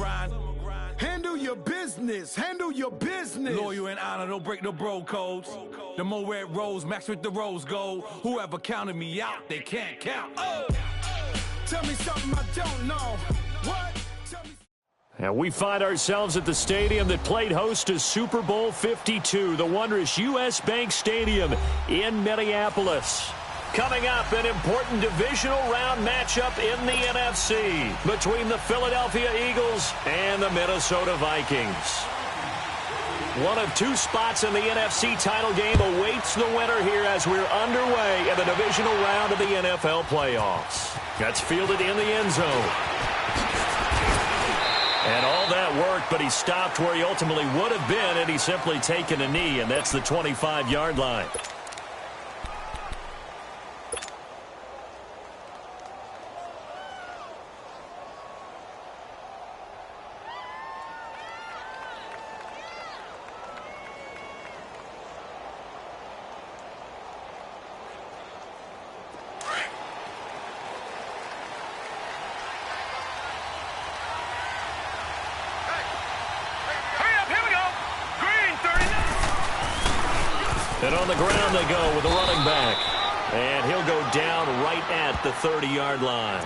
grind. Handle your business. Handle your business. Loyal and honor, don't break the bro codes. The more red rose, max with the rose gold. Whoever counted me out, they can't count. Oh. Tell me something I don't know. What? Tell me. And we find ourselves at the stadium that played host to Super Bowl 52, the wondrous U.S. Bank Stadium in Minneapolis. Coming up, an important divisional round matchup in the NFC between the Philadelphia Eagles and the Minnesota Vikings. One of two spots in the NFC title game awaits the winner here as we're underway in the divisional round of the NFL playoffs. That's fielded in the end zone. And all that worked, but he stopped where he ultimately would have been had he simply taken a knee, and that's the 25-yard line. And on the ground they go with the running back. And he'll go down right at the 30-yard line.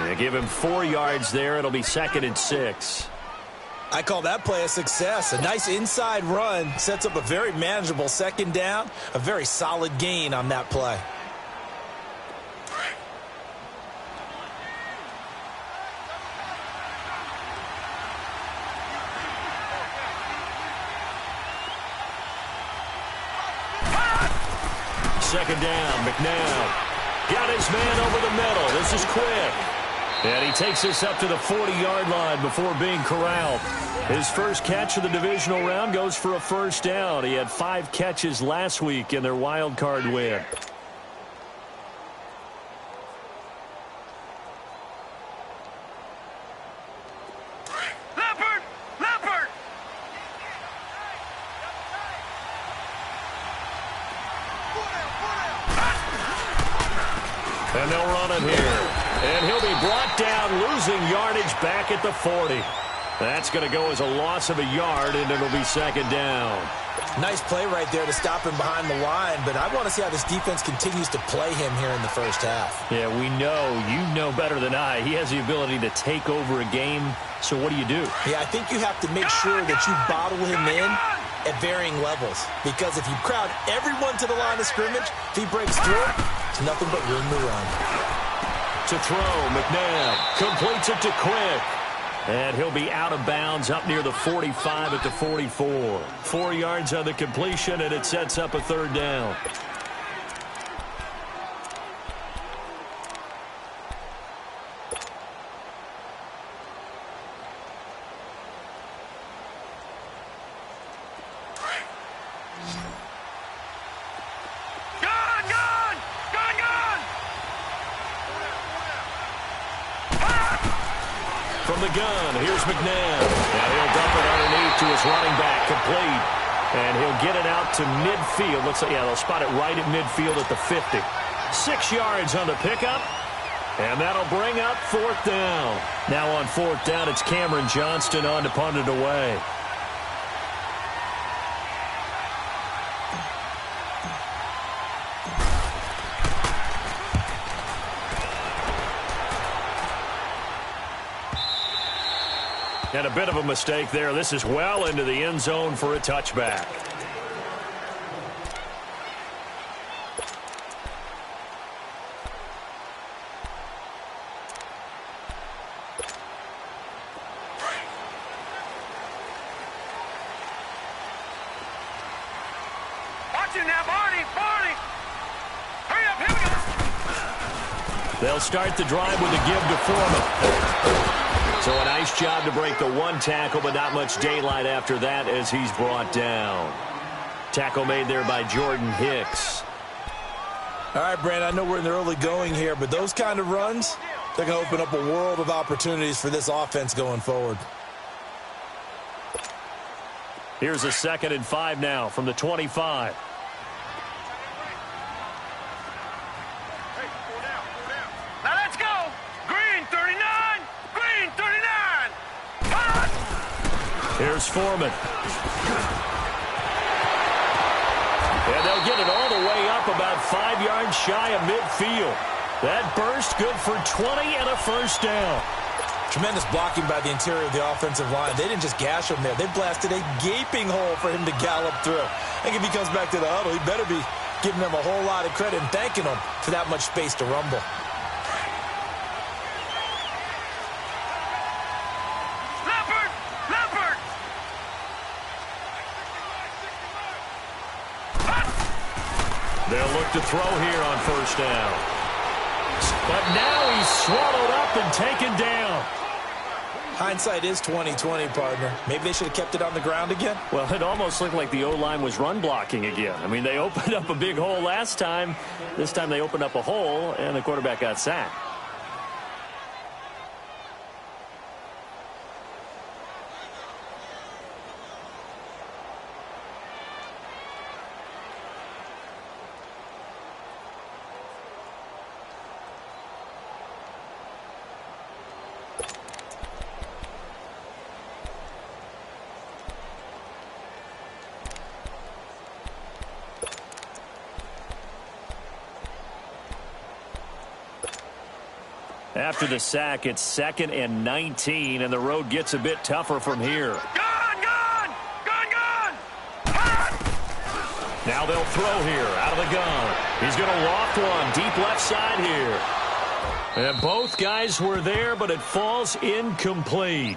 They give him 4 yards there. It'll be 2nd and 6. I call that play a success. A nice inside run sets up a very manageable 2nd down. A very solid gain on that play. Second down, McNabb got his man over the middle. This is quick. And he takes this up to the 40-yard line before being corralled. His first catch of the divisional round goes for a 1st down. He had 5 catches last week in their wild card win. And they'll run him here. And he'll be brought down, losing yardage back at the 40. That's going to go as a loss of a yard, and it'll be 2nd down. Nice play right there to stop him behind the line, but I want to see how this defense continues to play him here in the first half. Yeah, we know. You know better than I. He has the ability to take over a game, so what do you do? Yeah, I think you have to make sure that you bottle him in at varying levels, because if you crowd everyone to the line of scrimmage, if he breaks through, it's nothing but room to run. To throw, McNabb completes it to Quick. And he'll be out of bounds up near the 45 at the 44. 4 yards on the completion, and it sets up a 3rd down. From the gun, here's McNabb. Now he'll dump it underneath to his running back, complete. And he'll get it out to midfield. Looks like, yeah, they'll spot it right at midfield at the 50. 6 yards on the pickup. And that'll bring up 4th down. Now on 4th down, it's Cameron Johnston on to punt it away. And a bit of a mistake there. This is well into the end zone for a touchback. Watching now, Barney! Hurry up, here we go! They'll start the drive with a give to Foreman. So a nice job to break the 1 tackle, but not much daylight after that as he's brought down. Tackle made there by Jordan Hicks. All right, Brandon, I know we're in the early going here, but those kind of runs, they're going to open up a world of opportunities for this offense going forward. Here's a 2nd and 5 now from the 25. Now let's go! Green 39! Green 39! Here's Foreman. And they'll get it all the way up about 5 yards shy of midfield. That burst good for 20 and a first down. Tremendous blocking by the interior of the offensive line. They didn't just gash him there. They blasted a gaping hole for him to gallop through. I think if he comes back to the huddle, he better be giving them a whole lot of credit and thanking them for that much space to rumble. They'll look to throw here on first down. But now he's swallowed up and taken down. Hindsight is 20/20, partner. Maybe they should have kept it on the ground again. Well, it almost looked like the O-line was run blocking again. I mean, they opened up a big hole last time. This time they opened up a hole, and the quarterback got sacked. After the sack, it's 2nd and 19, and the road gets a bit tougher from here. Gun! Now they'll throw here out of the gun. He's going to loft one deep left side here. And both guys were there, but it falls incomplete.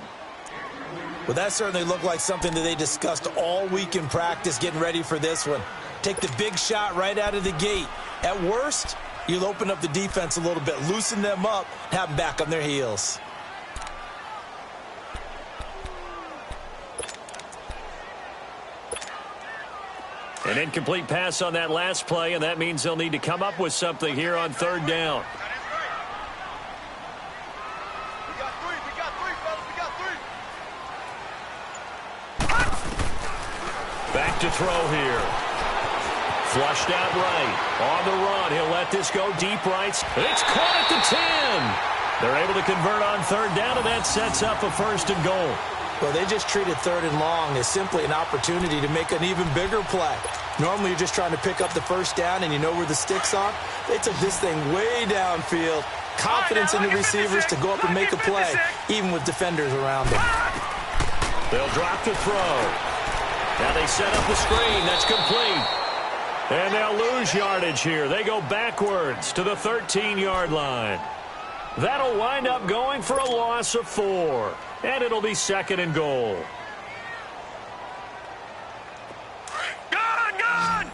Well, that certainly looked like something that they discussed all week in practice getting ready for this one. Take the big shot right out of the gate. At worst, you'll open up the defense a little bit, loosen them up, have them back on their heels. An incomplete pass on that last play, and that means they'll need to come up with something here on third down. Back to throw here. Flushed out right. On the run. He'll let this go deep right. It's caught at the 10. They're able to convert on third down, and that sets up a 1st and goal. Well, they just treated 3rd and long as simply an opportunity to make an even bigger play. Normally, you're just trying to pick up the first down, and you know where the sticks are. They took this thing way downfield. Confidence in the receivers to go up and make a play, even with defenders around them. They'll drop the throw. Now they set up the screen. That's complete. And they'll lose yardage here. They go backwards to the 13-yard line. That'll wind up going for a loss of 4. And it'll be 2nd and goal. Gun!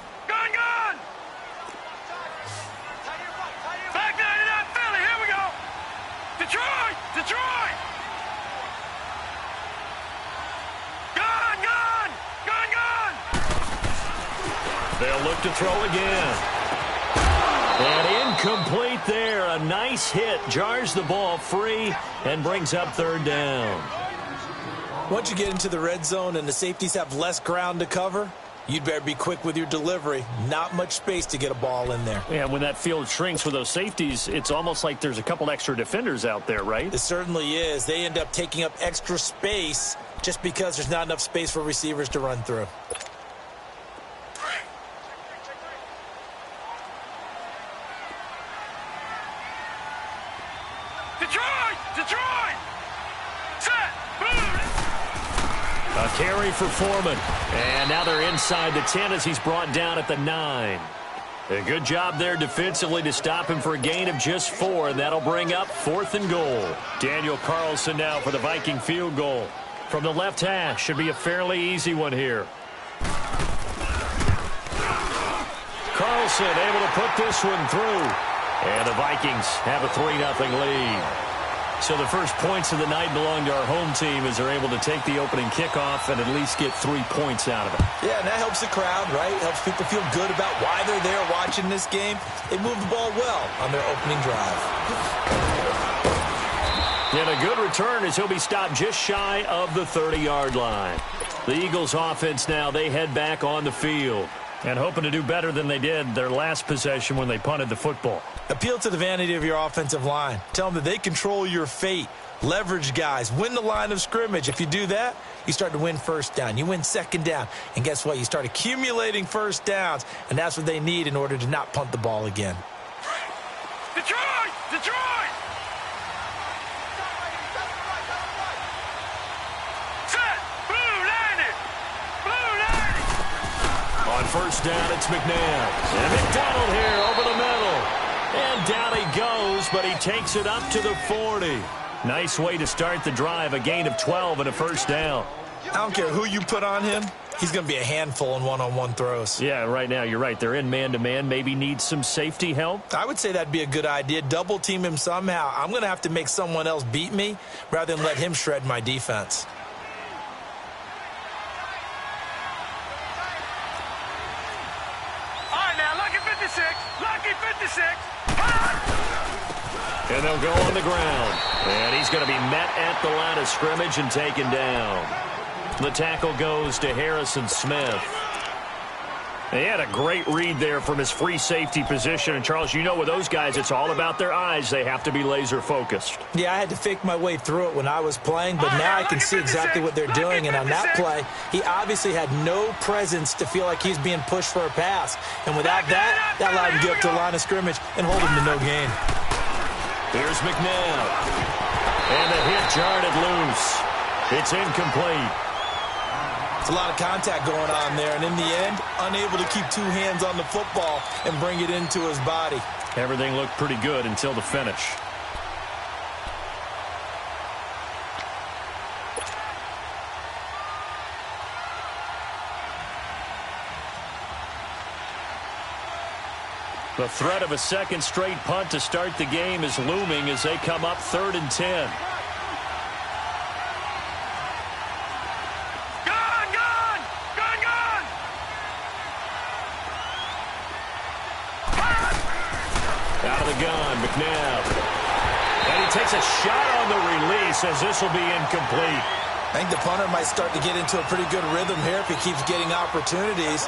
Back 99 Philly, here we go. Detroit! Gun! They'll look to throw again. And incomplete there. A nice hit. Jars the ball free and brings up 3rd down. Once you get into the red zone and the safeties have less ground to cover, you'd better be quick with your delivery. Not much space to get a ball in there. Yeah, when that field shrinks with those safeties, it's almost like there's a couple extra defenders out there, right? It certainly is. They end up taking up extra space just because there's not enough space for receivers to run through. Detroit! Set! A carry for Foreman. And now they're inside the 10 as he's brought down at the 9. A good job there defensively to stop him for a gain of just 4, and that'll bring up 4th and goal. Daniel Carlson now for the Viking field goal. From the left hash, should be a fairly easy one here. Carlson able to put this one through. And the Vikings have a 3-0 lead. So the first points of the night belong to our home team as they're able to take the opening kickoff and at least get 3 points out of it. Yeah, and that helps the crowd, right? Helps people feel good about why they're there watching this game. They move the ball well on their opening drive. And a good return as he'll be stopped just shy of the 30-yard line. The Eagles offense now, they head back on the field and hoping to do better than they did their last possession when they punted the football. Appeal to the vanity of your offensive line. Tell them that they control your fate. Leverage guys. Win the line of scrimmage. If you do that, you start to win first down. You win second down. And guess what? You start accumulating first downs. And that's what they need in order to not punt the ball again. Detroit! Detroit! Set! Blue line it! Blue line it! On first down, it's McNabb. And McDonald here over the middle. And down he goes, but he takes it up to the 40. Nice way to start the drive, a gain of 12 and a first down. I don't care who you put on him. He's going to be a handful in one-on-one throws. Yeah, right now, you're right. They're in man-to-man. Maybe need some safety help. I would say that'd be a good idea. Double team him somehow. I'm going to have to make someone else beat me rather than let him shred my defense. All right, now, lucky 56. Lucky 56. And they'll go on the ground. And he's going to be met at the line of scrimmage and taken down. The tackle goes to Harrison Smith. He had a great read there from his free safety position. And, Charles, you know with those guys, it's all about their eyes. They have to be laser-focused. Yeah, I had to fake my way through it when I was playing, but now I can see exactly what they're doing. And on that play, he obviously had no presence to feel like he's being pushed for a pass. And without that, that allowed him to get up to the line of scrimmage and hold him to no gain. Here's McNabb. And the hit jarred it loose. It's incomplete. It's a lot of contact going on there, and in the end, unable to keep two hands on the football and bring it into his body. Everything looked pretty good until the finish. The threat of a second straight punt to start the game is looming as they come up 3rd and 10. Out of the gun, McNabb. And he takes a shot on the release as this will be incomplete. I think the punter might start to get into a pretty good rhythm here if he keeps getting opportunities.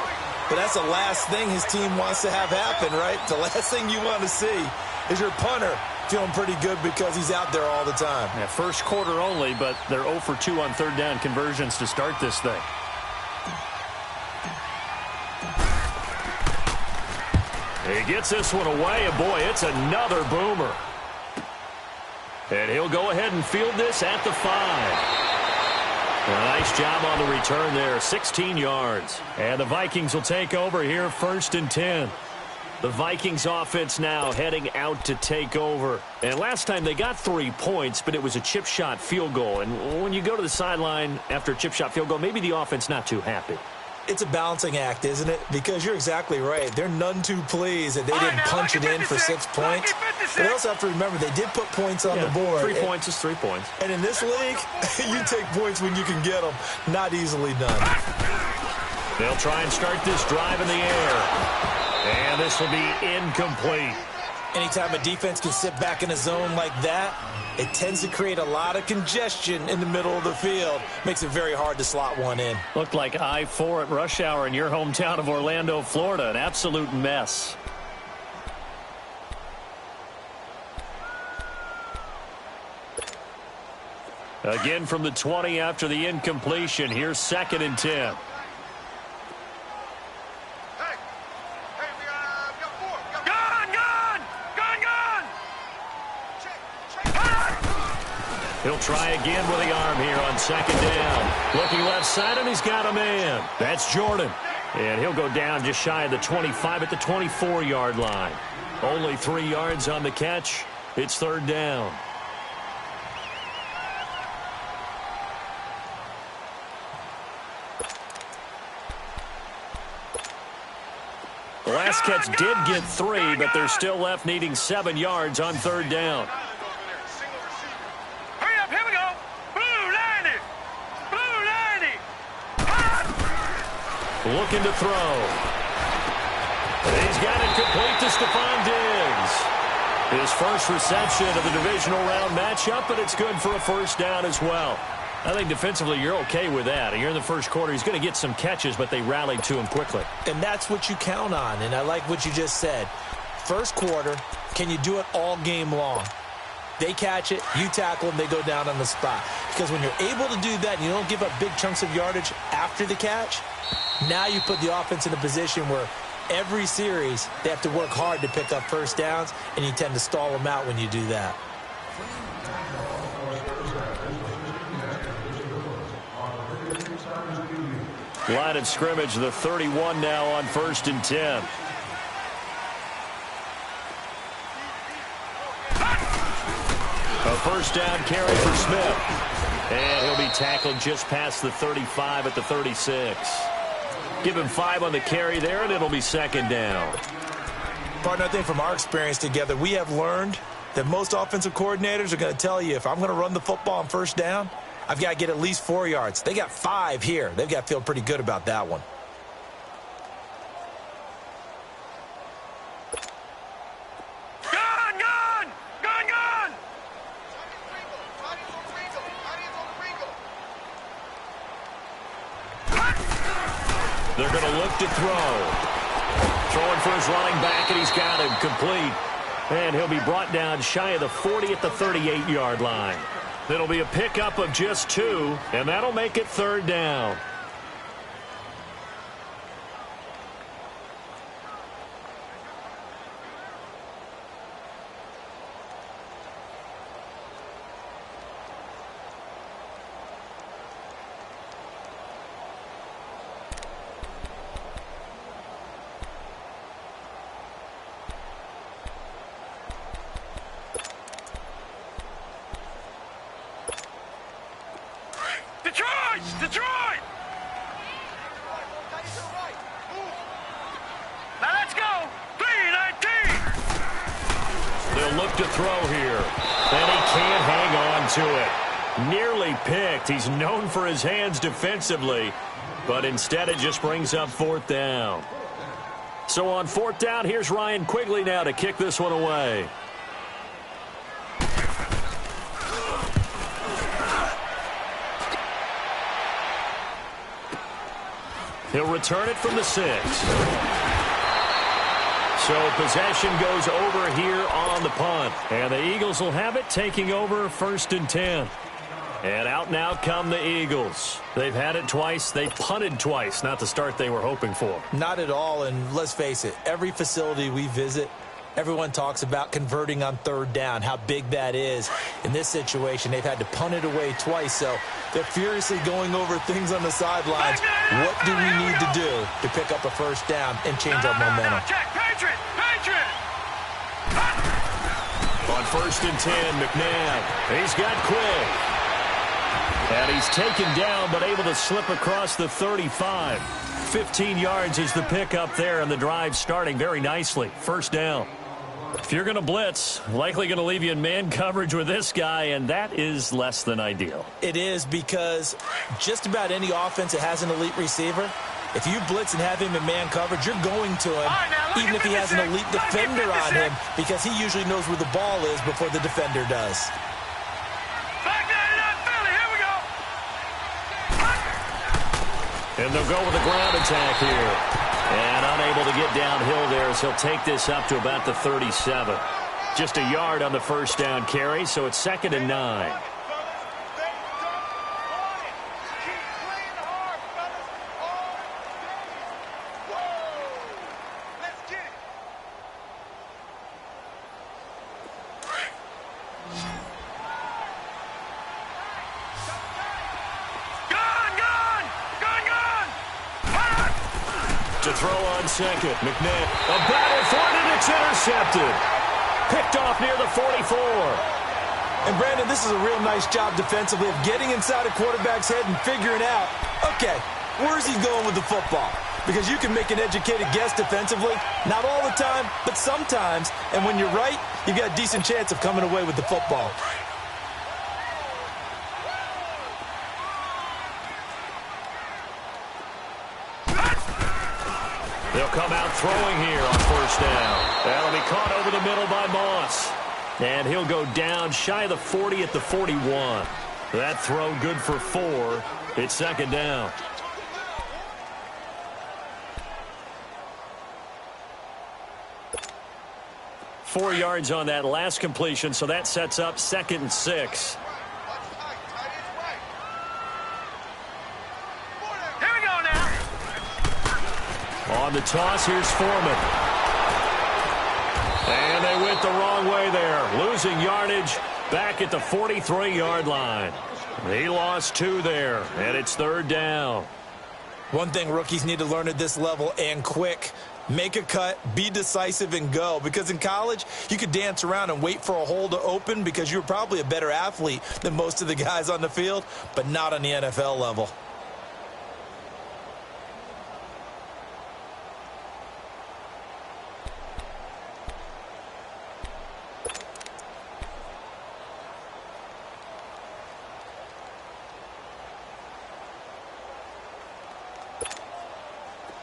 But that's the last thing his team wants to have happen, right? The last thing you want to see is your punter feeling pretty good because he's out there all the time. Yeah, first quarter only, but they're 0 for 2 on third down conversions to start this thing. He gets this one away, and boy, it's another boomer. And he'll go ahead and field this at the 5. A nice job on the return there, 16 yards. And the Vikings will take over here, 1st and 10. The Vikings offense now heading out to take over. And last time they got 3 points, but it was a chip shot field goal. And when you go to the sideline after a chip shot field goal, maybe the offense not too happy. It's a balancing act, isn't it? Because you're exactly right. They're none too pleased that they didn't punch it in for 6 points. But they also have to remember they did put points on the board. 3 points is 3 points. And in this league, you take points when you can get them. Not easily done. They'll try and start this drive in the air. And this will be incomplete. Anytime a defense can sit back in a zone like that, it tends to create a lot of congestion in the middle of the field. Makes it very hard to slot one in. Looked like I-4 at rush hour in your hometown of Orlando, Florida. An absolute mess. Again from the 20 after the incompletion. Here's 2nd and 10. He'll try again with the arm here on 2nd down. Looking left side, and he's got a man. That's Jordan. And he'll go down just shy of the 25 at the 24-yard line. Only 3 yards on the catch. It's 3rd down. The last catch did get 3, but they're still left needing 7 yards on 3rd down. Looking to throw. He's got it complete to Stephon Diggs. His first reception of the divisional round matchup, but it's good for a 1st down as well. I think defensively you're okay with that. You're in the first quarter. He's going to get some catches, but they rallied to him quickly. And that's what you count on, and I like what you just said. First quarter, can you do it all game long? They catch it, you tackle them, they go down on the spot. Because when you're able to do that and you don't give up big chunks of yardage after the catch, now you put the offense in a position where every series they have to work hard to pick up first downs, and you tend to stall them out when you do that. Line of scrimmage, the 31 now on 1st and 10. A first down carry for Smith. And he'll be tackled just past the 35 at the 36. Give him 5 on the carry there, and it'll be 2nd down. Partner, I think from our experience together, we have learned that most offensive coordinators are going to tell you, if I'm going to run the football on first down, I've got to get at least 4 yards. They got 5 here. They've got to feel pretty good about that one. They're going to look to throw. Throwing for his running back, and he's got him complete. And he'll be brought down shy of the 40 at the 38-yard line. It'll be a pickup of just 2, and that'll make it 3rd down. Detroit! Now let's go! 3-19! They'll look to throw here. And he can't hang on to it. Nearly picked. He's known for his hands defensively. But instead it just brings up 4th down. So on 4th down, here's Ryan Quigley now to kick this one away. He'll return it from the 6. So possession goes over here on the punt. And the Eagles will have it, taking over 1st and 10. And out now come the Eagles. They've had it twice. They punted twice. Not the start they were hoping for. Not at all, and let's face it, every facility we visit, everyone talks about converting on 3rd down, how big that is. In this situation, they've had to punt it away twice, so they're furiously going over things on the sidelines. What do we need to do to pick up a first down and change our momentum? Check, Patriot! On 1st and 10, McNabb. He's got Quick. And he's taken down, but able to slip across the 35. 15 yards is the pickup there, and the drive starting very nicely. 1st down. If you're going to blitz, likely going to leave you in man coverage with this guy, and that is less than ideal. It is, because just about any offense that has an elite receiver, if you blitz and have him in man coverage, you're going to him, even if he has an elite defender on him, because he usually knows where the ball is before the defender does. And they'll go with a ground attack here. And unable to get downhill there as he'll take this up to about the 37. Just a yard on the first down carry, so it's 2nd and 9. To throw on second. McNabb, a battle for it, and it's intercepted. Picked off near the 44. And, Brandon, this is a real nice job defensively of getting inside a quarterback's head and figuring out, okay, where's he going with the football? Because you can make an educated guess defensively, not all the time, but sometimes. And when you're right, you've got a decent chance of coming away with the football. They'll come out throwing here on first down. That'll be caught over the middle by Moss. And he'll go down shy of the 40 at the 41. That throw good for 4. It's 2nd down. 4 yards on that last completion, so that sets up 2nd and 6. Here we go now. On the toss, here's Foreman. And they went the wrong way there, losing yardage back at the 43-yard line. He lost 2 there, and it's 3rd down. One thing rookies need to learn at this level, and quick: make a cut, be decisive, and go. Because in college, you could dance around and wait for a hole to open because you're probably a better athlete than most of the guys on the field, but not on the NFL level.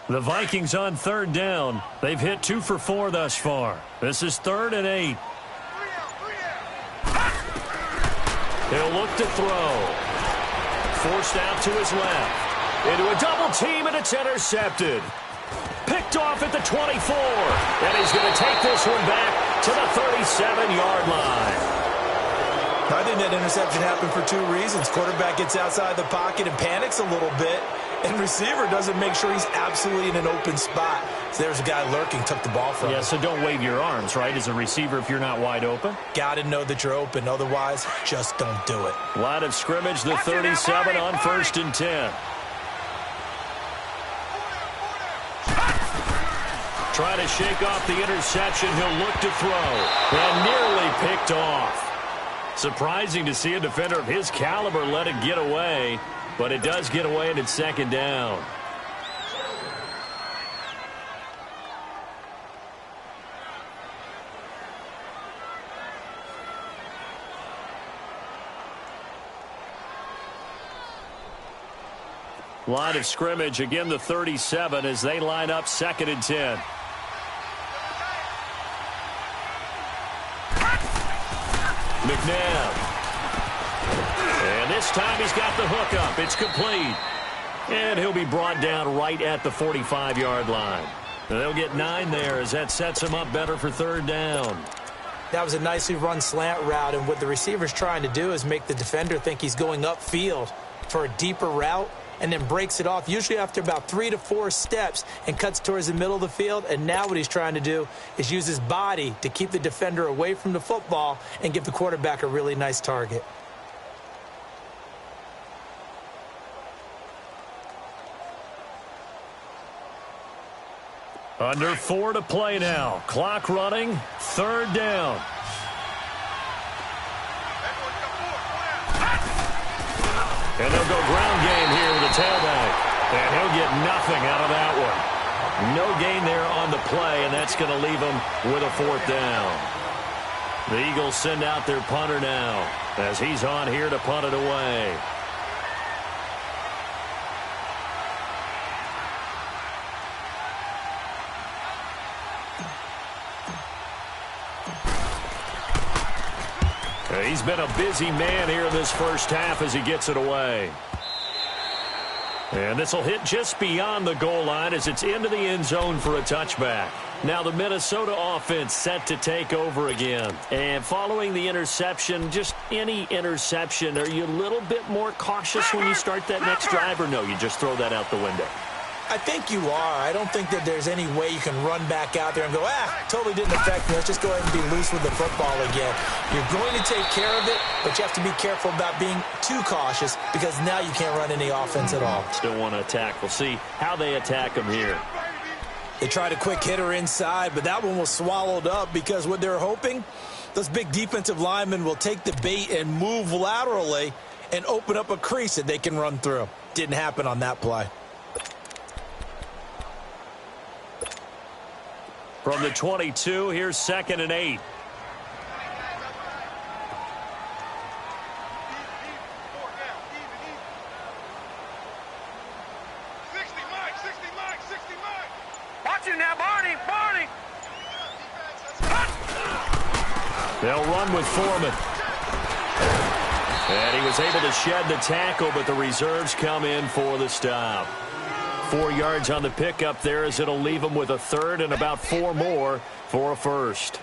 The Vikings on 3rd down. They've hit 2 for 4 thus far. This is 3rd and 8. He'll look to throw. Forced out to his left. Into a double team, and it's intercepted. Picked off at the 24. And he's going to take this one back to the 37-yard line. I think that interception happened for 2 reasons. Quarterback gets outside the pocket and panics a little bit, and receiver doesn't make sure he's absolutely in an open spot. So there's a guy lurking, took the ball from him. Yeah, so don't wave your arms, right, as a receiver if you're not wide open. Got to know that you're open. Otherwise, just don't do it. Line of scrimmage, the 37 on 1st and 10. Trying to shake off the interception. He'll look to throw. And nearly picked off. Surprising to see a defender of his caliber let it get away, but it does get away, and it's 2nd down. Line of scrimmage, again the 37 as they line up 2nd and 10. McNabb. And this time he's got the hook up. It's complete. And he'll be brought down right at the 45-yard line. They'll get 9 there as that sets him up better for 3rd down. That was a nicely run slant route, and what the receiver's trying to do is make the defender think he's going upfield for a deeper route, and then breaks it off, usually after about 3 to 4 steps, and cuts towards the middle of the field. And now what he's trying to do is use his body to keep the defender away from the football and give the quarterback a really nice target. Under 4 to play now. Clock running. 3rd down. And they'll go ground game here with the tailback. And he'll get nothing out of that one. No gain there on the play, and that's going to leave him with a 4th down. The Eagles send out their punter now as he's on here to punt it away. He's been a busy man here in this first half as he gets it away. And this will hit just beyond the goal line as it's into the end zone for a touchback. Now the Minnesota offense set to take over again. And following the interception, just any interception, are you a little bit more cautious when you start that next drive, or no, you just throw that out the window? I think you are. I don't think that there's any way you can run back out there and go, totally didn't affect me. Let's just go ahead and be loose with the football again. You're going to take care of it, but you have to be careful about being too cautious because now you can't run any offense at all. Still want to attack. We'll see how they attack him here. They tried a quick hitter inside, but that one was swallowed up because what they're hoping, those big defensive linemen will take the bait and move laterally and open up a crease that they can run through. Didn't happen on that play. From the 22, here's 2nd and 8. Watch you now, Barney. They'll run with Foreman. And he was able to shed the tackle, but the reserves come in for the stop. 4 yards on the pickup there as it'll leave him with a 3rd and about 4 more for a 1st.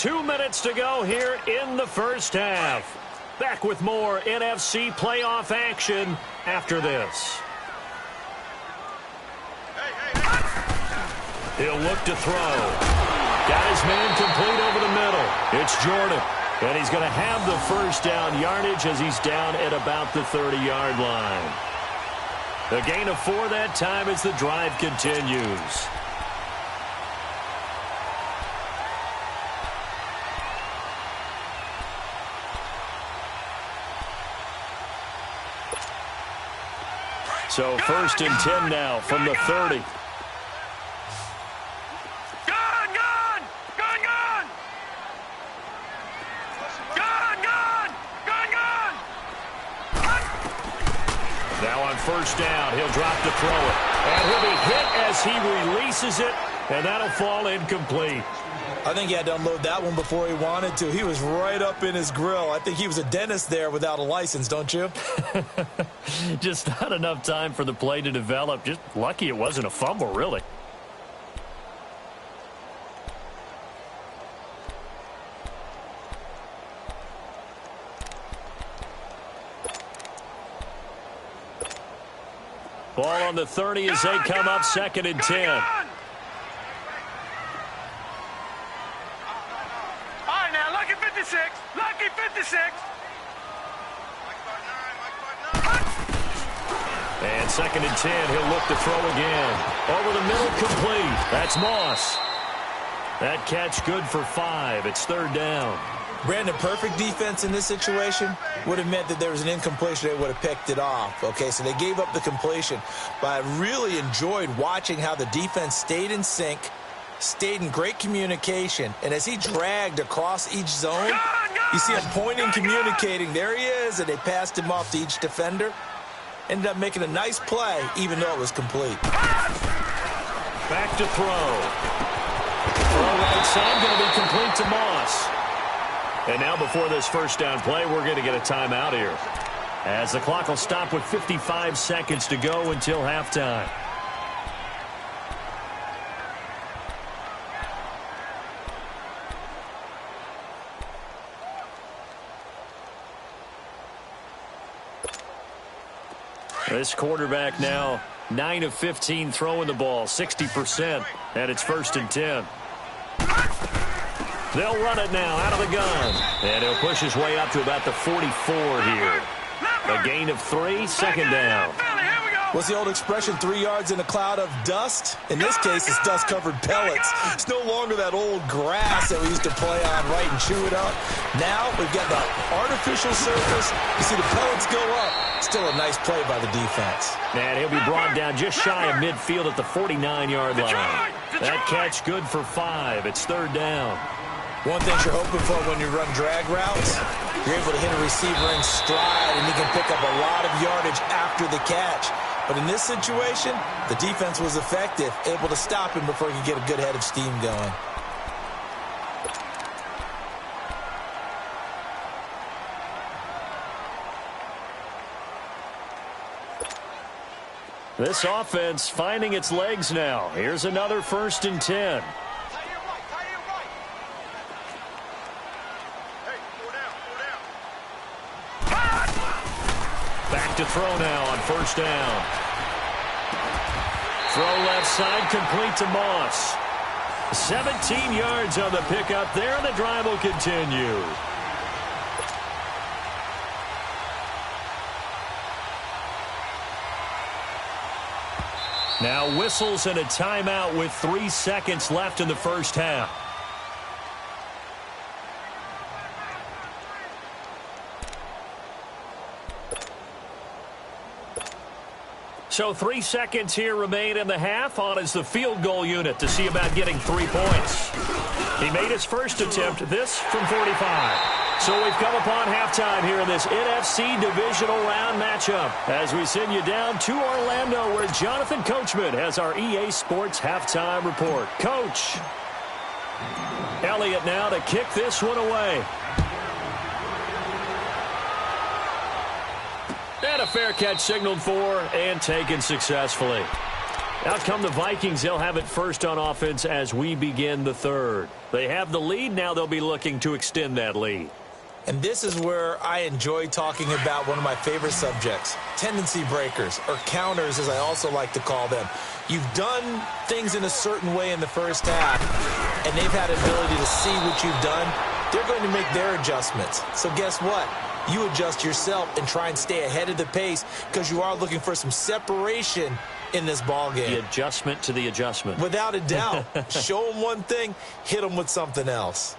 2 minutes to go here in the first half. Back with more NFC playoff action after this. He'll look to throw. Got his man complete over the middle. It's Jordan. And he's going to have the first down yardage as he's down at about the 30-yard line. A gain of 4 that time as the drive continues. So first and 10 now from the 30. Now on first down, he'll drop to throw it. And he'll be hit as he releases it, and that'll fall incomplete. I think he had to unload that one before he wanted to. He was right up in his grill. I think he was a dentist there without a license, don't you? Just not enough time for the play to develop. Just lucky it wasn't a fumble, really. Ball on the 30 as they come up second and 10. All right, now, lucky 56. Lucky 56. And second and 10, he'll look to throw again. Over the middle, complete. That's Moss. That catch good for 5. It's third down. Brandon, perfect defense in this situation would have meant that there was an incompletion. They would have picked it off. Okay, so they gave up the completion. But I really enjoyed watching how the defense stayed in sync, stayed in great communication. And as he dragged across each zone, you see him pointing, communicating. There he is, and they passed him off to each defender. Ended up making a nice play, even though it was complete. Back to throw. Throw right side, going to be complete to Moss. And now before this first down play, we're going to get a timeout here, as the clock will stop with 55 seconds to go until halftime. This quarterback now 9 of 15 throwing the ball, 60%, and it's first and 10. They'll run it now out of the gun. And he'll push his way up to about the 44 here. A gain of 3, second down. What's the old expression, 3 yards in a cloud of dust? In this case, it's dust-covered pellets. It's no longer that old grass that we used to play on, right, and chew it up. Now we've got the artificial surface. You see the pellets go up. Still a nice play by the defense. And he'll be brought down just shy of midfield at the 49-yard line. That catch good for 5. It's third down. One thing you're hoping for when you run drag routes, you're able to hit a receiver in stride, and he can pick up a lot of yardage after the catch. But in this situation, the defense was effective, able to stop him before he could get a good head of steam going. This offense finding its legs now. Here's another first and 10. Back to throw now on first down. Throw left side, complete to Moss. 17 yards on the pickup there, and the drive will continue. Now whistles and a timeout with 3 seconds left in the first half. So 3 seconds here remain in the half. On is the field goal unit to see about getting 3 points. He made his first attempt, this from 45. So we've come upon halftime here in this NFC divisional round matchup as we send you down to Orlando, where Jonathan Coachman has our EA Sports halftime report. Coach, Elliott now to kick this one away. And a fair catch signaled for and taken successfully. Out come the Vikings. They'll have it first on offense as we begin the third. They have the lead. Now they'll be looking to extend that lead. And this is where I enjoy talking about one of my favorite subjects, tendency breakers, or counters as I also like to call them. You've done things in a certain way in the first half, and they've had an ability to see what you've done. They're going to make their adjustments. So guess what? You adjust yourself and try and stay ahead of the pace because you are looking for some separation in this ball game. The adjustment to the adjustment. Without a doubt. Show them one thing, hit them with something else.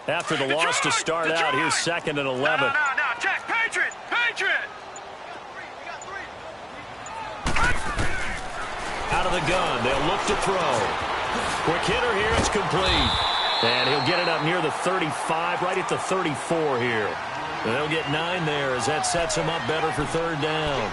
After the loss to start out, here's 2nd and 11. No, check. Patriot. Out of the gun, they'll look to throw. Quick hitter here, it's complete. And he'll get it up near the 35, right at the 34 here. They'll get 9 there as that sets him up better for third down.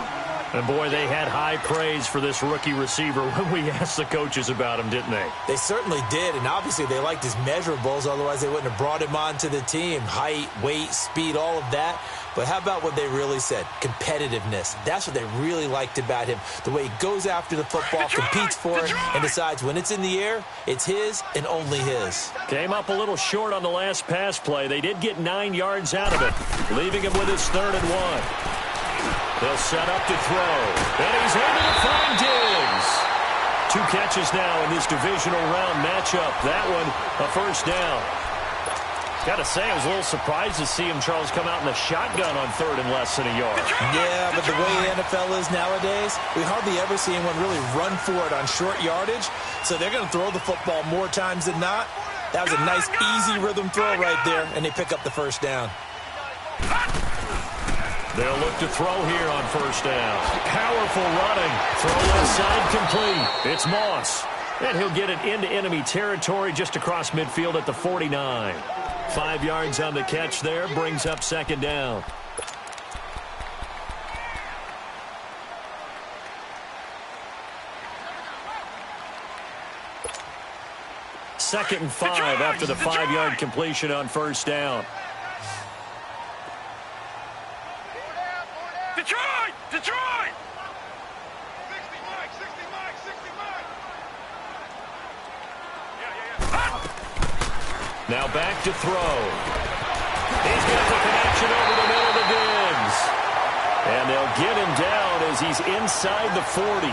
And, boy, they had high praise for this rookie receiver when we asked the coaches about him, didn't they? They certainly did, and obviously they liked his measurables. Otherwise, they wouldn't have brought him onto the team. Height, weight, speed, all of that. But how about what they really said? Competitiveness. That's what they really liked about him. The way he goes after the football, competes for it, and decides when it's in the air, it's his and only his. Came up a little short on the last pass play. They did get 9 yards out of it, leaving him with his 3rd and 1. They'll set up to throw. And he's able to find Diggs. 2 catches now in this divisional round matchup. That one, a first down. Got to say, I was a little surprised to see him, Charles, come out in the shotgun on 3rd and less than a yard. Yeah, but the way the NFL is nowadays, we hardly ever see anyone really run for it on short yardage. So they're going to throw the football more times than not. That was a nice, easy rhythm throw right there, and they pick up the first down. They'll look to throw here on first down. Powerful running. Throw left side complete. It's Moss. And he'll get it into enemy territory just across midfield at the 49. 5 yards on the catch there. Brings up 2nd down. Second and 5 after the 5-yard completion on first down. Detroit! Now back to throw. He's got the connection over the middle to Diggs. And they'll get him down as he's inside the 40.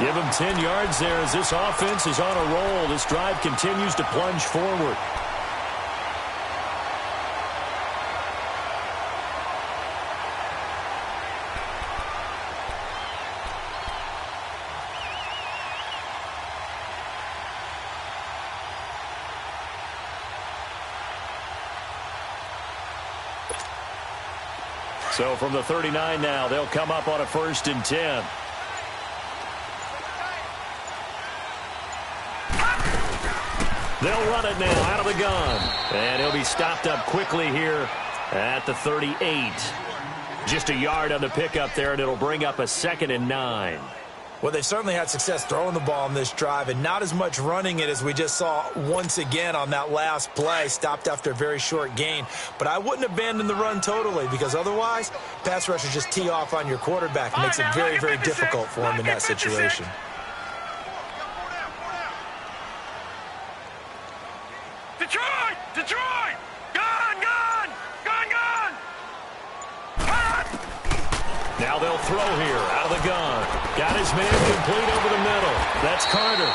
Give him 10 yards there as this offense is on a roll. This drive continues to plunge forward. So from the 39 now, they'll come up on a 1st and 10. They'll run it now out of the gun. And he'll be stopped up quickly here at the 38. Just a yard on the pickup there, and it'll bring up a 2nd and 9. Well, they've certainly had success throwing the ball on this drive and not as much running it as we just saw once again on that last play. Stopped after a very short gain. But I wouldn't abandon the run totally because otherwise, pass rushers just tee off on your quarterback. It makes it very, very difficult for him in that situation. Detroit! Gun! Now they'll throw here out of the gun. Got his man complete over the middle. That's Carter.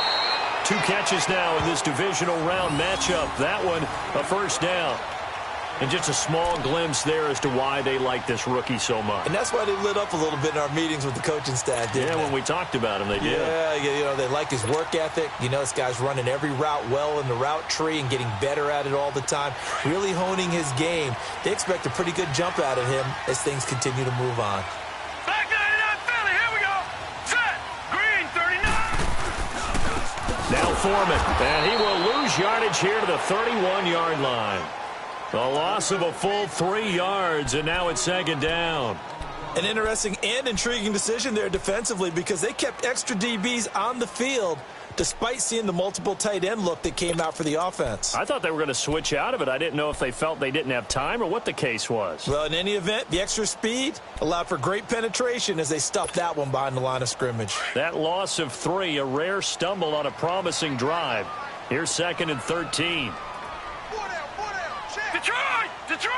2 catches now in this divisional round matchup. That one, a first down. And just a small glimpse there as to why they like this rookie so much. And that's why they lit up a little bit in our meetings with the coaching staff, didn't they? When we talked about him, they did. Yeah, they like his work ethic. You know, this guy's running every route well in the route tree and getting better at it all the time, really honing his game. They expect a pretty good jump out of him as things continue to move on. Back 99 Philly, here we go. Set, green 39. Now Foreman, and he will lose yardage here to the 31-yard line. A loss of a full 3 yards, and now it's 2nd down. An interesting and intriguing decision there defensively because they kept extra DBs on the field despite seeing the multiple tight end look that came out for the offense. I thought they were going to switch out of it. I didn't know if they felt they didn't have time or what the case was. Well, in any event, the extra speed allowed for great penetration as they stuffed that one behind the line of scrimmage. That loss of 3, a rare stumble on a promising drive. Here's 2nd and 13. Detroit! Detroit!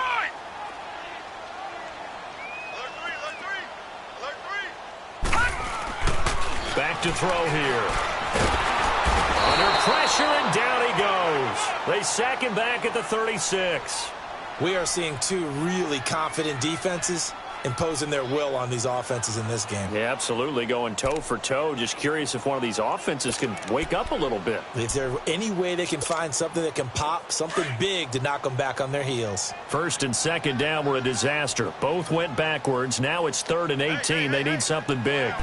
Back to throw here. Under pressure, and down he goes. They sack him back at the 36. We are seeing two really confident defenses imposing their will on these offenses in this game. Yeah, absolutely, going toe for toe. Just curious if one of these offenses can wake up a little bit. Is there any way they can find something that can pop, something big to knock them back on their heels? 1st and 2nd down were a disaster. Both went backwards. Now it's 3rd and 18. They need something big.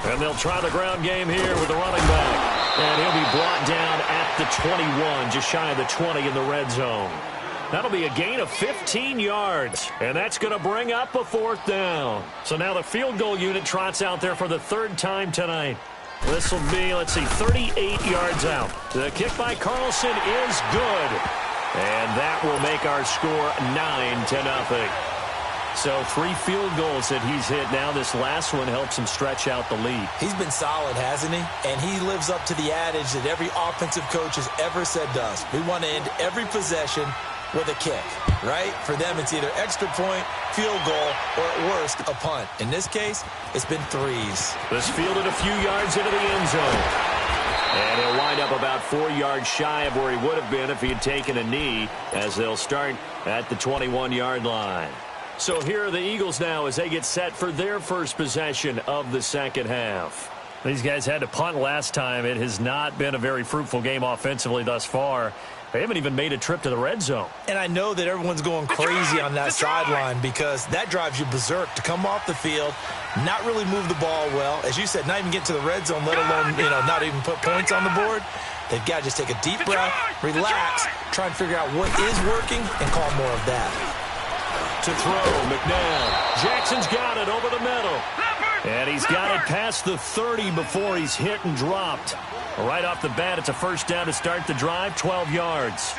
And they'll try the ground game here with the running back. And he'll be brought down at the 21, just shy of the 20 in the red zone. That'll be a gain of 15 yards. And that's going to bring up a 4th down. So now the field goal unit trots out there for the 3rd time tonight. This will be, 38 yards out. The kick by Carlson is good. And that will make our score 9-0. So 3 field goals that he's hit now. This last one helps him stretch out the lead. He's been solid, hasn't he? And he lives up to the adage that every offensive coach has ever said does. We want to end every possession with a kick, right? For them, it's either extra point, field goal, or at worst, a punt. In this case, it's been 3s. This fielded a few yards into the end zone. And he'll wind up about 4 yards shy of where he would have been if he had taken a knee, as they'll start at the 21-yard line. So here are the Eagles now as they get set for their first possession of the second half. These guys had to punt last time. It has not been a very fruitful game offensively thus far. They haven't even made a trip to the red zone. And I know that everyone's going crazy on that sideline because that drives you berserk to come off the field, not really move the ball well. As you said, not even get to the red zone, let alone, not even put points on the board. They've got to just take a deep breath, relax, try and figure out what is working, and call more of that. To throw, McNabb. Jackson's got it over the middle. And he's got it past the 30 before he's hit and dropped. Right off the bat, it's a first down to start the drive, 12 yards.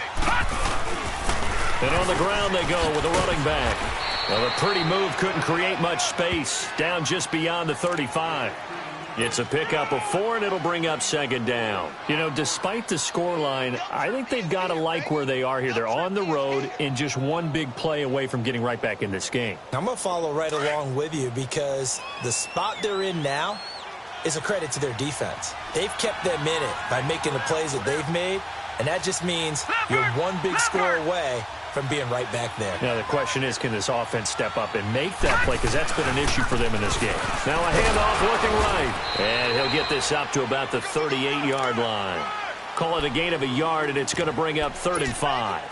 And on the ground they go with a running back. Well, a pretty move couldn't create much space. Down just beyond the 35. It's a pickup of 4, and it'll bring up 2nd down. Despite the scoreline, I think they've got to like where they are here. They're on the road and just one big play away from getting right back in this game. I'm going to follow right along with you because the spot they're in now is a credit to their defense. They've kept them in it by making the plays that they've made, and that just means you're one big score away from being right back there. Now, the question is, can this offense step up and make that play? Because that's been an issue for them in this game. Now a handoff looking right. And he'll get this up to about the 38-yard line. Call it a gain of a yard, and it's going to bring up 3rd and 5.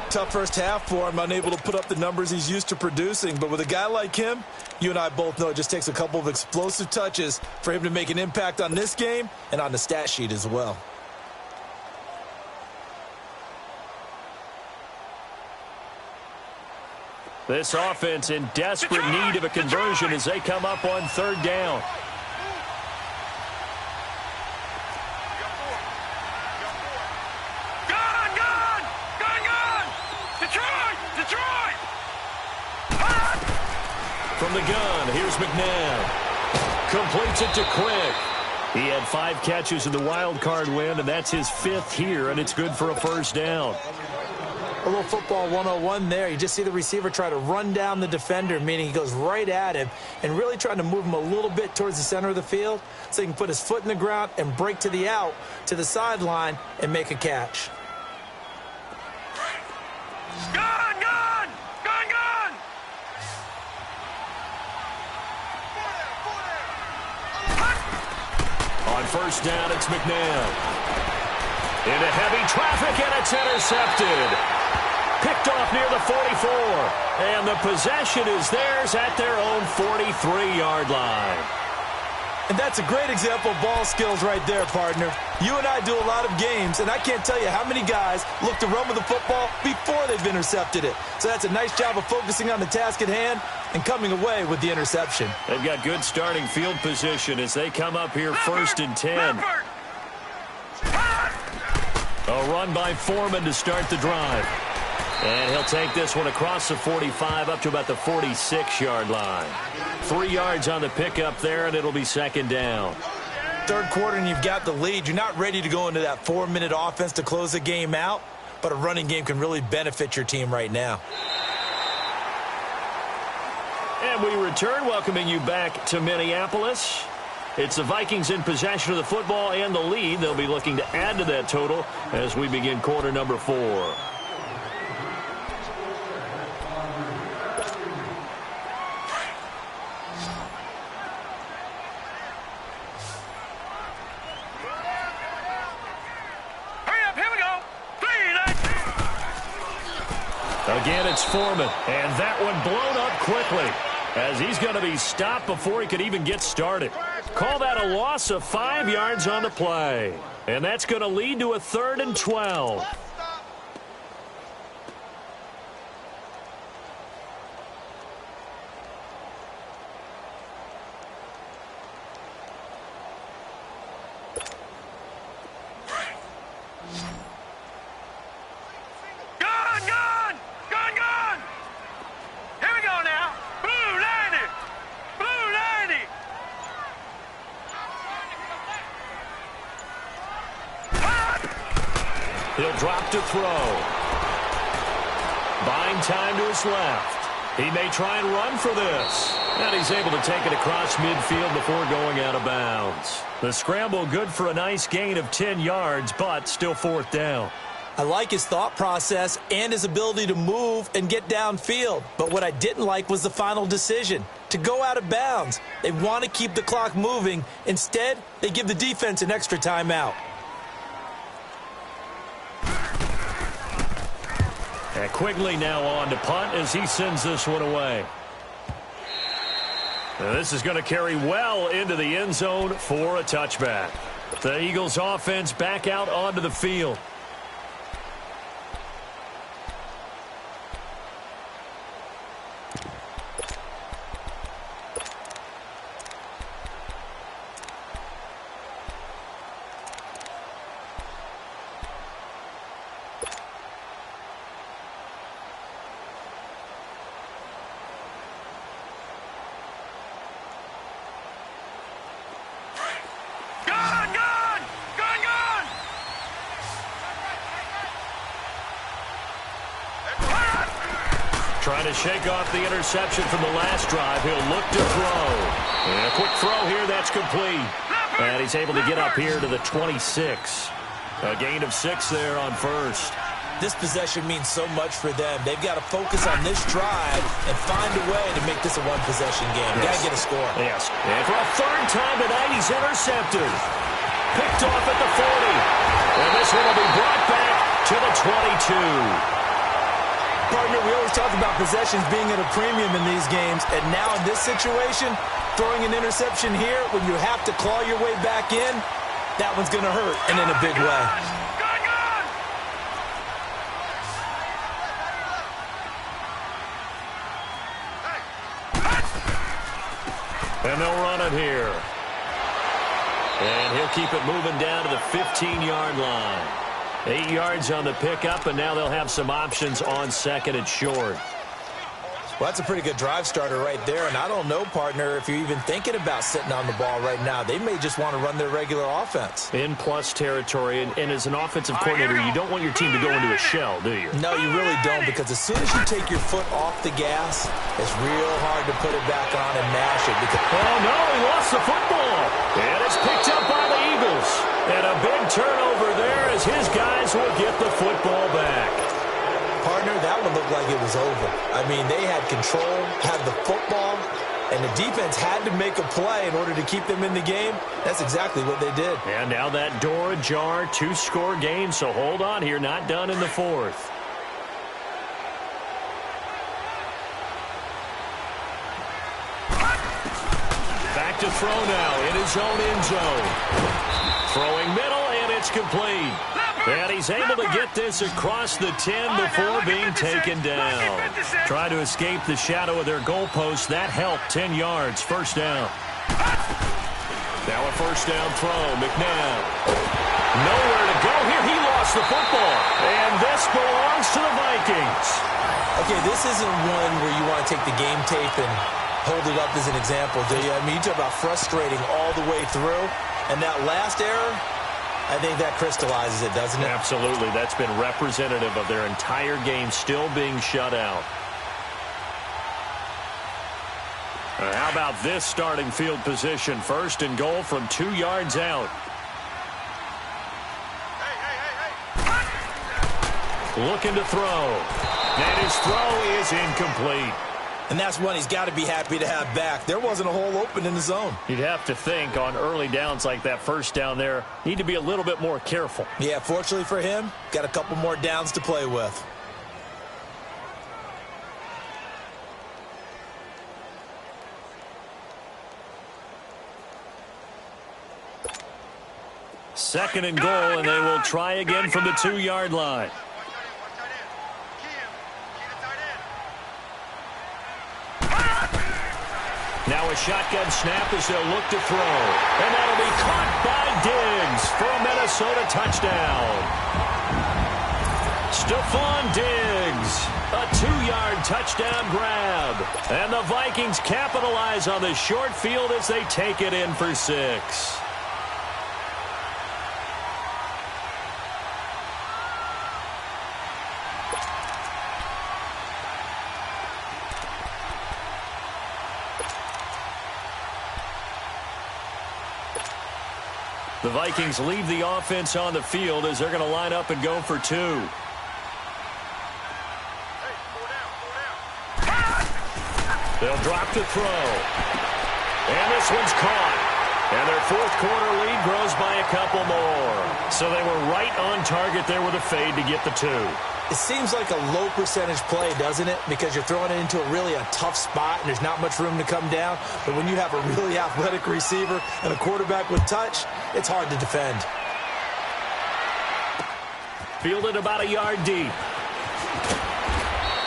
Tough first half for him, unable to put up the numbers he's used to producing. But with a guy like him, you and I both know it just takes a couple of explosive touches for him to make an impact on this game and on the stat sheet as well. This offense in desperate need of a conversion as they come up on 3rd down. Detroit! From the gun, here's McNabb. Completes it to Quick. He had 5 catches in the wild card win, and that's his 5th here, and it's good for a first down. A little football 101 there. You just see the receiver try to run down the defender, meaning he goes right at him and really trying to move him a little bit towards the center of the field so he can put his foot in the ground and break to the out, to the sideline, and make a catch. Gun! On first down, it's McNabb. Into heavy traffic, and it's intercepted. Picked off near the 44. And the possession is theirs at their own 43-yard line. And that's a great example of ball skills right there, partner. You and I do a lot of games, and I can't tell you how many guys look to run with the football before they've intercepted it. So that's a nice job of focusing on the task at hand, and coming away with the interception. They've got good starting field position as they come up here 1st and 10. A run by Foreman to start the drive. And he'll take this one across the 45 up to about the 46-yard line. 3 yards on the pickup there, and it'll be 2nd down. Third quarter, and you've got the lead. You're not ready to go into that 4-minute offense to close the game out, but a running game can really benefit your team right now. And we return, welcoming you back to Minneapolis. It's the Vikings in possession of the football and the lead. They'll be looking to add to that total as we begin quarter number 4. Again, it's Foreman, and that one blown up quickly as he's going to be stopped before he could even get started. Call that a loss of 5 yards on the play, and that's going to lead to a 3rd and 12. He'll drop to throw. Buying time to his left. He may try and run for this. And he's able to take it across midfield before going out of bounds. The scramble good for a nice gain of 10 yards, but still 4th down. I like his thought process and his ability to move and get downfield. But what I didn't like was the final decision, to go out of bounds. They want to keep the clock moving. Instead, they give the defense an extra timeout. And Quigley now on to punt as he sends this one away. Now this is going to carry well into the end zone for a touchback. The Eagles offense back out onto the field. Trying to shake off the interception from the last drive. He'll look to throw. And a quick throw here, that's complete. And he's able to get up here to the 26. A gain of 6 there on first. This possession means so much for them. They've got to focus on this drive and find a way to make this a one-possession game. Got to get a score. Yes. And for a 3rd time tonight, he's intercepted. Picked off at the 40. And this one will be brought back to the 22. Partner, we always talk about possessions being at a premium in these games, and now in this situation, throwing an interception here when you have to claw your way back in, that one's going to hurt, and in a big way. And they'll run it here. And he'll keep it moving down to the 15-yard line. 8 yards on the pickup, and now they'll have some options on 2nd and short. Well, that's a pretty good drive starter right there, and I don't know, partner, if you're even thinking about sitting on the ball right now. They may just want to run their regular offense. In plus territory, and as an offensive coordinator, you don't want your team to go into a shell, do you? No, you really don't, because as soon as you take your foot off the gas, it's real hard to put it back on and mash it. Oh, no, he lost the football. And it's picked up by the Eagles. And a big turnover there as his guys will get the football back. Partner, that one looked like it was over. I mean, they had control, had the football, and the defense had to make a play in order to keep them in the game. That's exactly what they did. And now that door ajar, 2-score game, so hold on here, not done in the 4th. Back to throw now in his own end zone. Throwing middle, and it's complete. And he's able to get this across the 10 before being taken down. Try to escape the shadow of their goalpost. That helped. 10 yards. First down. Now a first down throw. McNabb. Nowhere to go here. He lost the football. And this belongs to the Vikings. Okay, this isn't one where you want to take the game tape and hold it up as an example, do you? I mean, you talk about frustrating all the way through. And that last error, I think that crystallizes it, doesn't it? Absolutely. That's been representative of their entire game still being shut out. How about this starting field position? First and goal from 2 yards out. Looking to throw. And his throw is incomplete. And that's one he's got to be happy to have back. There wasn't a hole open in the zone. You'd have to think on early downs like that first down there, need to be a little bit more careful. Yeah, fortunately for him, got a couple more downs to play with. Second and goal, and they will try again from the 2-yard line. Now a shotgun snap as they'll look to throw. And that'll be caught by Diggs for a Minnesota touchdown. Stephon Diggs, a 2-yard touchdown grab. And the Vikings capitalize on the short field as they take it in for 6. The Vikings leave the offense on the field as they're going to line up and go for 2. They'll drop to throw. And this one's caught. And their fourth quarter lead grows by a couple more. So they were right on target there with a fade to get the 2. It seems like a low percentage play, doesn't it? Because you're throwing it into a tough spot and there's not much room to come down. But when you have a really athletic receiver and a quarterback with touch, it's hard to defend. Fielded about a yard deep.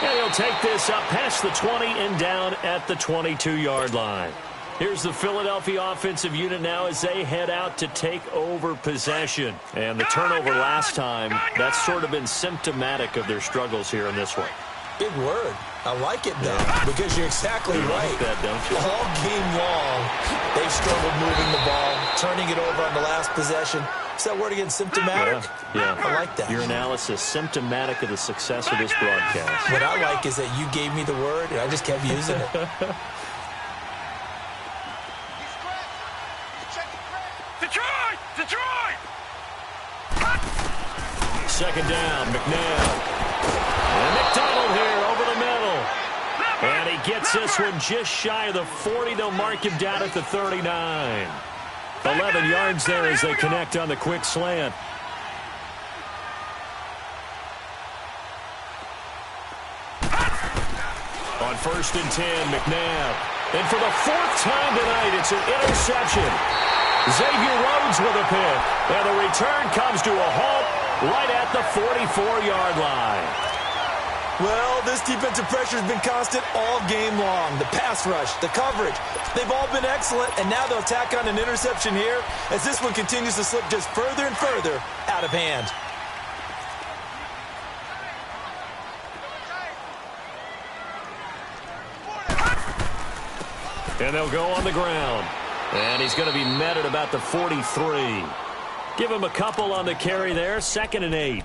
And he'll take this up past the 20 and down at the 22-yard line. Here's the Philadelphia offensive unit now as they head out to take over possession. And the turnover last time, that's sort of been symptomatic of their struggles here in this one. Big word. I like it, though, because you're exactly right. Like that, don't you? All game long, they've struggled moving the ball, turning it over on the last possession. Is that word again, symptomatic? Yeah. I like that. Your analysis, symptomatic of the success of this broadcast. What I like is that you gave me the word, and I just kept using it. Detroit! Second down, McNabb. And McDonald here over the middle. And he gets this one just shy of the 40. They'll mark him down at the 39. 11 yards there as they connect on the quick slant. On first and 10, McNabb. And for the 4th time tonight, it's an interception. Xavier Rhodes with a pick. And the return comes to a halt right at the 44-yard line. Well, this defensive pressure has been constant all game long. The pass rush, the coverage, they've all been excellent, and now they'll tack on an interception here as this one continues to slip just further and further out of hand. And they'll go on the ground. And he's going to be met at about the 43. Give him a couple on the carry there. 2nd and 8.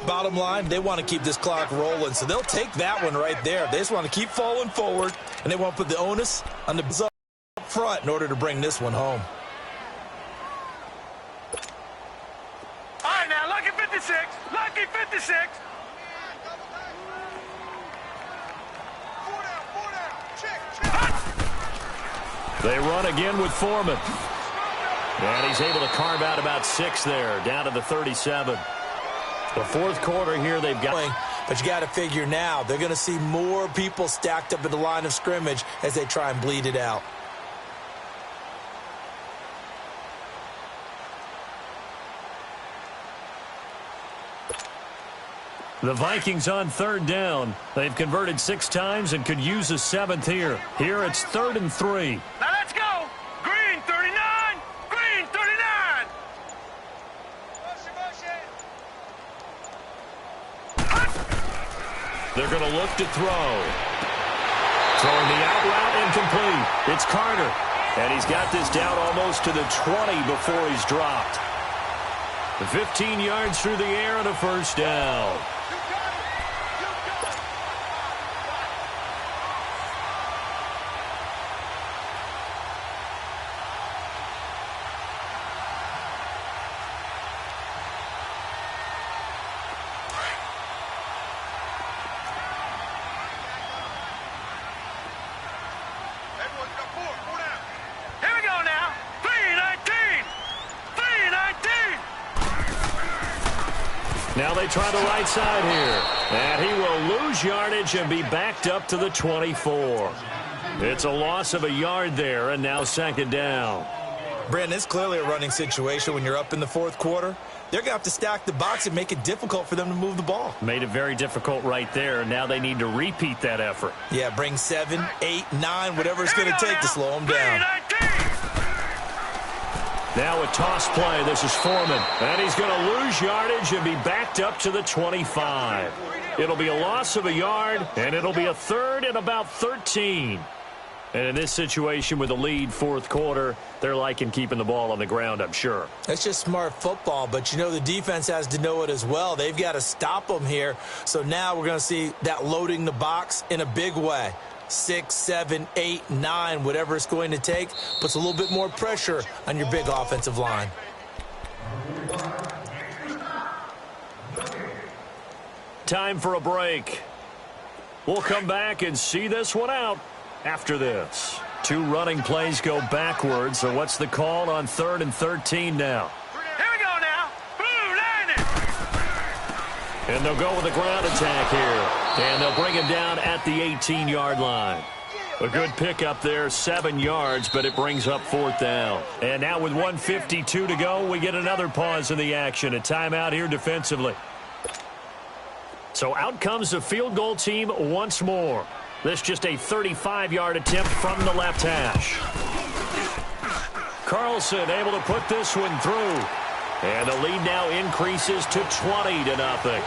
Bottom line, they want to keep this clock rolling, so they'll take that one right there. They just want to keep falling forward, and they want to put the onus on the up front in order to bring this one home. All right, now, lucky 56. Lucky 56. They run again with Foreman. And he's able to carve out about 6 there, down to the 37. The fourth quarter here, they've got... But you got to figure now, they're going to see more people stacked up at the line of scrimmage as they try and bleed it out. The Vikings on third down. They've converted 6 times and could use a 7th here. Here it's 3rd and 3. Now let's go. Green 39. Green 39. They're going to look to throw. Throwing the out route incomplete. It's Carter. And he's got this down almost to the 20 before he's dropped. 15 yards through the air and a first down. Now they try the right side here. And he will lose yardage and be backed up to the 24. It's a loss of a yard there, and now 2nd down. Brandon, it's clearly a running situation when you're up in the 4th quarter. They're going to have to stack the box and make it difficult for them to move the ball. Made it very difficult right there. Now they need to repeat that effort. Yeah, bring 7, 8, 9, whatever it's going to take to slow them down. Now a toss play. This is Foreman. And he's going to lose yardage and be backed up to the 25. It'll be a loss of a yard, and it'll be a 3rd and about 13. And in this situation with a lead 4th quarter, they're liking keeping the ball on the ground, I'm sure. That's just smart football, but you know the defense has to know it as well. They've got to stop them here. So now we're going to see that loading the box in a big way. 6, 7, 8, 9, whatever it's going to take, puts a little bit more pressure on your big offensive line. Time for a break. We'll come back and see this one out after this. 2 running plays go backwards, so what's the call on 3rd and 13 now? Here we go now. Blue landing. And they'll go with a ground attack here. And they'll bring him down at the 18-yard line. A good pickup there, 7 yards, but it brings up 4th down. And now with 1:52 to go, we get another pause in the action. A timeout here defensively. So out comes the field goal team once more. This just a 35-yard attempt from the left hash. Carlson able to put this one through. And the lead now increases to 20-0.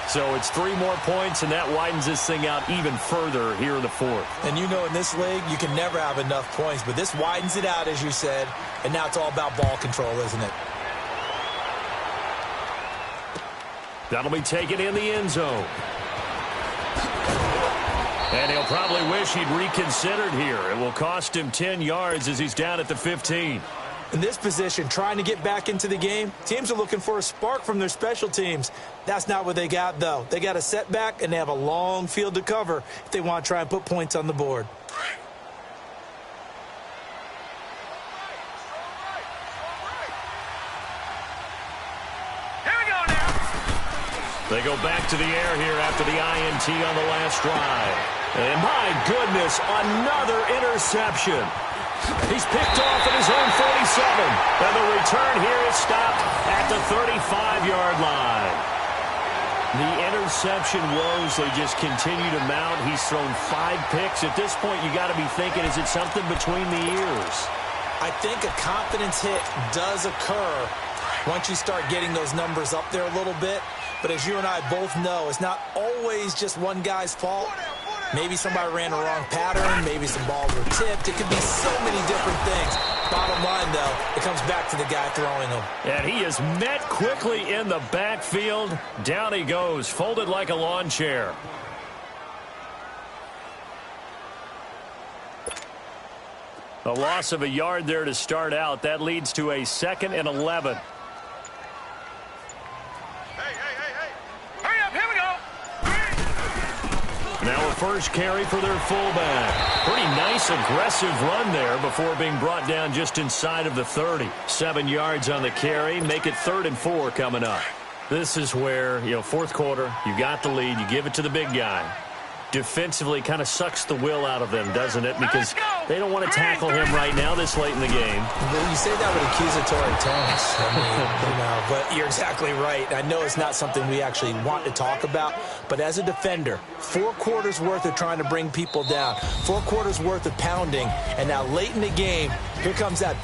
So it's 3 more points, and that widens this thing out even further here in the 4th. And you know in this league, you can never have enough points, but this widens it out, as you said, and now it's all about ball control, isn't it? That'll be taken in the end zone. And he'll probably wish he'd reconsidered here. It will cost him 10 yards as he's down at the 15. In this position, trying to get back into the game, teams are looking for a spark from their special teams. That's not what they got, though. They got a setback, and they have a long field to cover if they want to try and put points on the board. Here we go now. They go back to the air here after the INT on the last drive. And my goodness, another interception. He's picked off at his own 47. And the return here is stopped at the 35-yard line. The interception woes, they just continue to mount. He's thrown 5 picks. At this point, you got to be thinking, is it something between the ears? I think a confidence hit does occur once you start getting those numbers up there a little bit. But as you and I both know, it's not always just one guy's fault. Maybe somebody ran a wrong pattern. Maybe some balls were tipped. It could be so many different things. Bottom line, though, it comes back to the guy throwing them. And he is met quickly in the backfield. Down he goes, folded like a lawn chair. A loss of a yard there to start out. That leads to a 2nd and 11. Now a first carry for their fullback. Pretty nice, aggressive run there before being brought down just inside of the 30. 7 yards on the carry. Make it 3rd and 4 coming up. This is where, 4th quarter, you got the lead. You give it to the big guy. defensively kind of sucks the will out of them, doesn't it? Because they don't want to tackle him right now this late in the game. Well, you say that with accusatory tones. I mean, but you're exactly right. I know it's not something we actually want to talk about, but as a defender, 4 quarters worth of trying to bring people down, 4 quarters worth of pounding, and now late in the game, here comes that